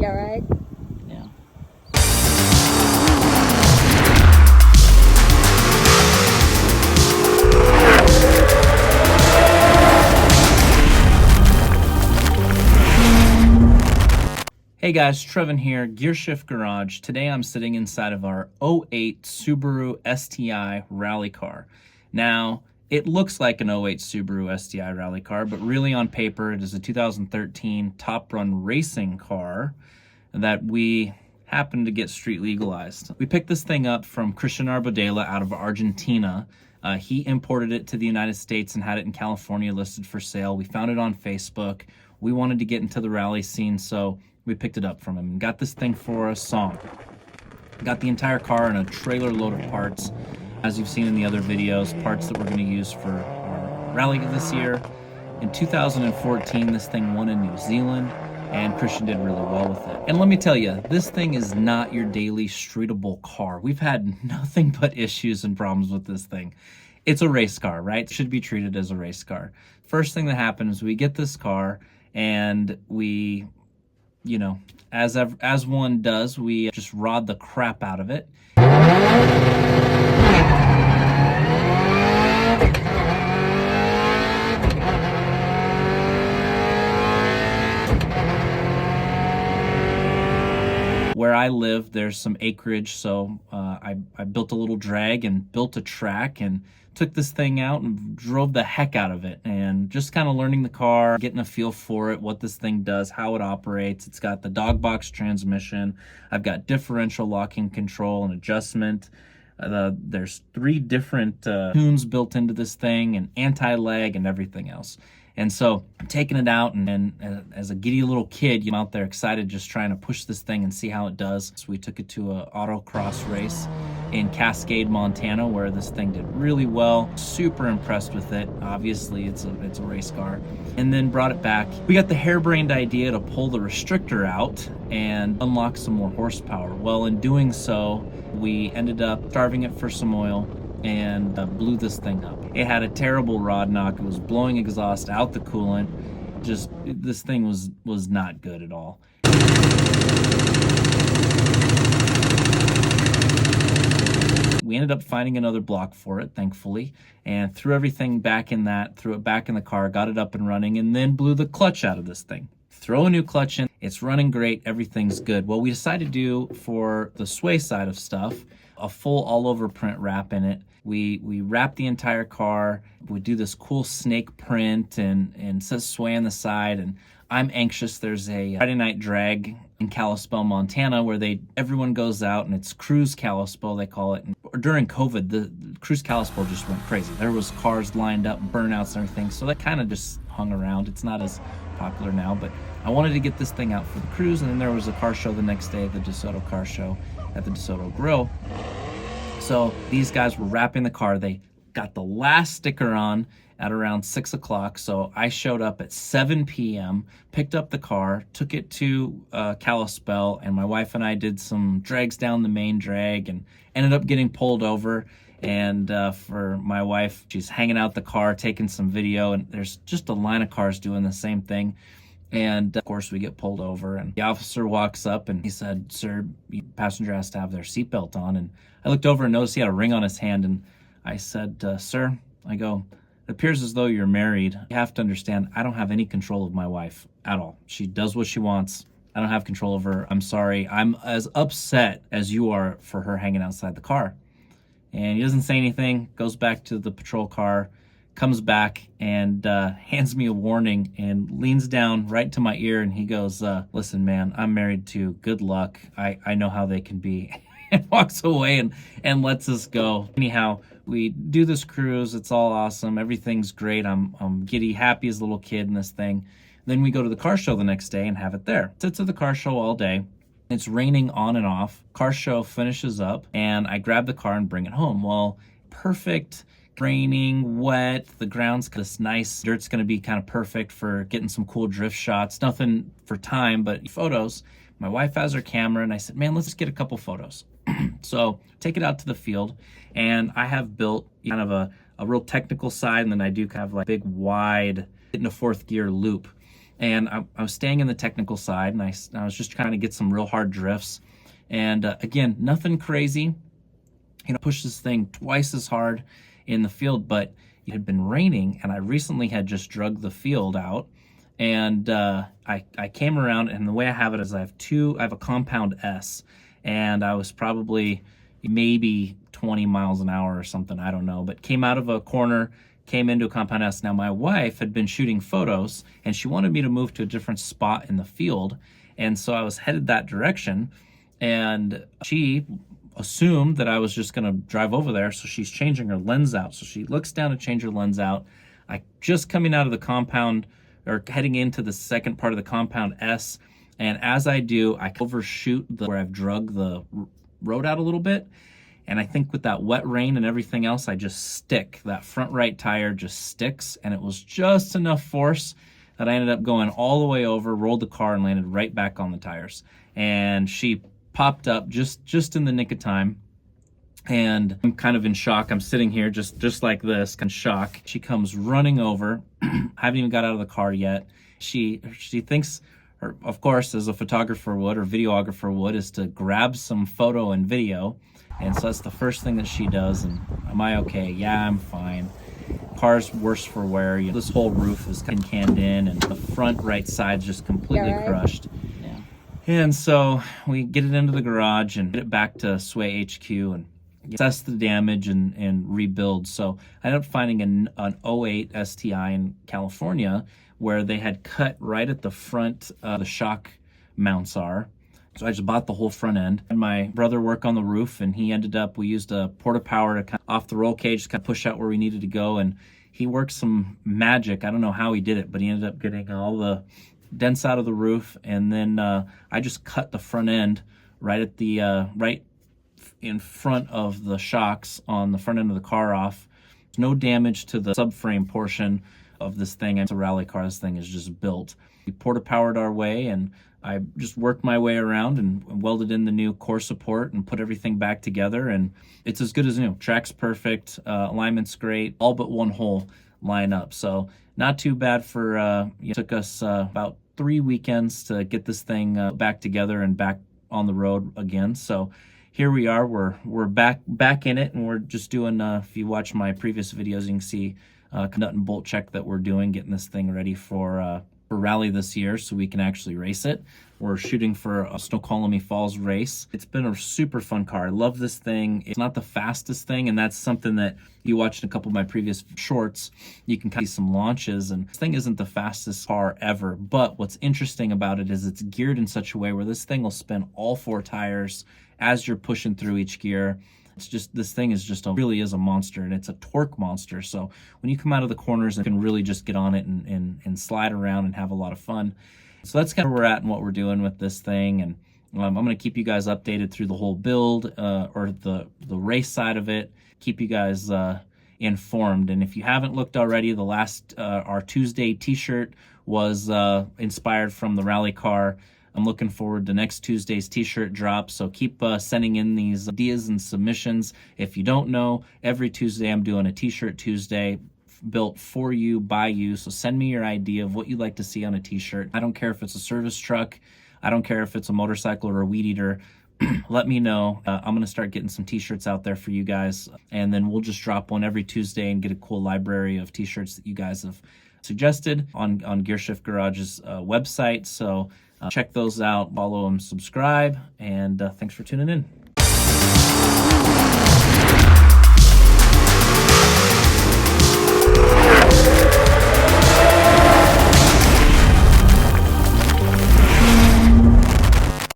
all right? Yeah. Hey guys, Trevin here, Gear Shift Garage. Today I'm sitting inside of our '08 Subaru STI rally car. Now, it looks like an '08 Subaru STI rally car, but really on paper it is a 2013 Top Run racing car that we happened to get street legalized. We picked this thing up from Christian Arbodella out of Argentina. He imported it to the United States and had it in California listed for sale. We found it on Facebook. We wanted to get into the rally scene, so we picked it up from him and got this thing for a song. Got the entire car in a trailer load of parts, as you've seen in the other videos, parts that we're going to use for our rally this year. In 2014, this thing won in New Zealand, and Christian did really well with it. And let me tell you, this thing is not your daily streetable car. We've had nothing but issues and problems with this thing. It's a race car, right? It should be treated as a race car. First thing that happened is we get this car and we, you know, as one does, we just rod the crap out of it. Where I live, there's some acreage, so I built a little drag and built a track and took this thing out and drove the heck out of it, and just kind of learning the car, getting a feel for it, what this thing does, how it operates. It's got the dog box transmission. I've got differential locking control and adjustment. There's 3 different tunes built into this thing and anti-lag and everything else. And so I'm taking it out, and as a giddy little kid, I'm out there excited just trying to push this thing and see how it does. So we took it to an autocross race in Cascade, Montana, where this thing did really well. Super impressed with it. Obviously, it's a race car. And then brought it back. We got the harebrained idea to pull the restrictor out and unlock some more horsepower. Well, in doing so, we ended up starving it for some oil and blew this thing up. It had a terrible rod knock. It was blowing exhaust out the coolant. Just, this thing was not good at all. We ended up finding another block for it, thankfully, and threw everything back in that, threw it back in the car, got it up and running, and then blew the clutch out of this thing. Throw a new clutch in, it's running great, everything's good. Well, we decided to do, for the sway side of stuff, a full all-over print wrap in it. We wrap the entire car. We do this cool snake print and says sway on the side. And I'm anxious. There's a Friday night drag in Kalispell, Montana, where everyone goes out, and it's Cruise Kalispell, they call it. And during COVID, the Cruise Kalispell just went crazy. There was cars lined up, burnouts and everything. So that kind of just hung around. It's not as popular now, but I wanted to get this thing out for the cruise. And then there was a car show the next day, the DeSoto car show at the DeSoto Grill. So these guys were wrapping the car. They got the last sticker on at around 6 o'clock. So I showed up at 7 p.m., picked up the car, took it to Kalispell, and my wife and I did some drags down the main drag and ended up getting pulled over. And for my wife, she's hanging out the car, taking some video, and there's just a line of cars doing the same thing. And of course we get pulled over, and the officer walks up and he said, "Sir, the passenger has to have their seatbelt on." And I looked over and noticed he had a ring on his hand, and I said, "Sir," I go, "it appears as though you're married. You have to understand, I don't have any control of my wife at all. She does what she wants. I don't have control of her. I'm sorry. I'm as upset as you are for her hanging outside the car." And he doesn't say anything, goes back to the patrol car, comes back and hands me a warning and leans down right to my ear, and he goes, "Listen, man, I'm married too. Good luck. I know how they can be." And walks away and lets us go. Anyhow, we do this cruise. It's all awesome. Everything's great. I'm giddy, happy as a little kid in this thing. Then we go to the car show the next day and have it there. Sit at the car show all day. It's raining on and off. Car show finishes up, and I grab the car and bring it home. Well, perfect. Raining, wet, the ground's this nice, dirt's gonna be kind of perfect for getting some cool drift shots. Nothing for time, but photos. My wife has her camera, and I said, "Man, let's just get a couple photos." So take it out to the field, and I have built kind of a real technical side, and then I do kind of like big, wide, in a 4th gear loop. And I was staying in the technical side, and I was just trying to get some real hard drifts. And again, nothing crazy. Pushed this thing twice as hard in the field, but it had been raining, and I recently had just drug the field out. And I came around, and the way I have it is I have a compound S, and I was probably maybe 20 miles an hour or something, I don't know, but came out of a corner, came into a compound S. Now, my wife had been shooting photos, and she wanted me to move to a different spot in the field, and so I was headed that direction, and she assumed that I was just going to drive over there, so she's changing her lens out. So she looks down to change her lens out. I just coming out of the compound, or heading into the second part of the compound S, and as I do, I overshoot where I've drug the road out a little bit, and I think with that wet rain and everything else, I just stick. That front right tire just sticks, and it was just enough force that I ended up going all the way over, rolled the car, and landed right back on the tires. And she popped up just in the nick of time, and I'm kind of in shock. I'm sitting here just like this, in shock. She comes running over. I haven't even got out of the car yet. She thinks, of course, as a photographer would or videographer would, is to grab some photo and video. And so that's the first thing that she does. And am I okay? Yeah, I'm fine. Car's worse for wear. This whole roof is canned in, and the front right side's just completely crushed. And so we get it into the garage and get it back to Sway HQ and assess the damage and rebuild. So I ended up finding an 08 STI in California where they had cut right at the front, the shock mounts are. So I just bought the whole front end. Had my brother work on the roof, and we used a porta power to kind of off the roll cage to kind of push out where we needed to go. And he worked some magic. I don't know how he did it, but he ended up getting all the dents out of the roof. And then I just cut the front end right at the, right in front of the shocks on the front end of the car off. There's no damage to the subframe portion of this thing. It's a rally car. This thing is just built. We porta powered our way, and I just worked my way around and welded in the new core support and put everything back together, and it's as good as new. Track's perfect, alignment's great, all but one hole line up. So not too bad for, it took us about 3 weekends to get this thing back together and back on the road again. So here we are, we're back in it, and we're just doing, if you watch my previous videos, you can see nut and bolt check that we're doing, getting this thing ready for rally this year so we can actually race it. We're shooting for a Snoqualmie Falls race. It's been a super fun car. I love this thing. It's not the fastest thing, and that's something that you watched in a couple of my previous shorts. You can see some launches, and this thing isn't the fastest car ever, but what's interesting about it is it's geared in such a way where this thing will spin all 4 tires as you're pushing through each gear. It's just, this thing is just really is a monster, and it's a torque monster. So when you come out of the corners, you can really just get on it and slide around and have a lot of fun. So that's kind of where we're at and what we're doing with this thing. And I'm going to keep you guys updated through the whole build, or the race side of it, keep you guys informed. And if you haven't looked already, the last, our Tuesday t-shirt was inspired from the rally car. I'm looking forward to next Tuesday's t-shirt drop, so keep sending in these ideas and submissions. If you don't know, every Tuesday I'm doing a t-shirt Tuesday built for you, by you, so send me your idea of what you'd like to see on a t-shirt. I don't care if it's a service truck, I don't care if it's a motorcycle or a weed eater. Let me know. I'm going to start getting some t-shirts out there for you guys, and then we'll just drop one every Tuesday and get a cool library of t-shirts that you guys have suggested on Gear Shift Garage's website. So check those out, follow them, subscribe, and thanks for tuning in.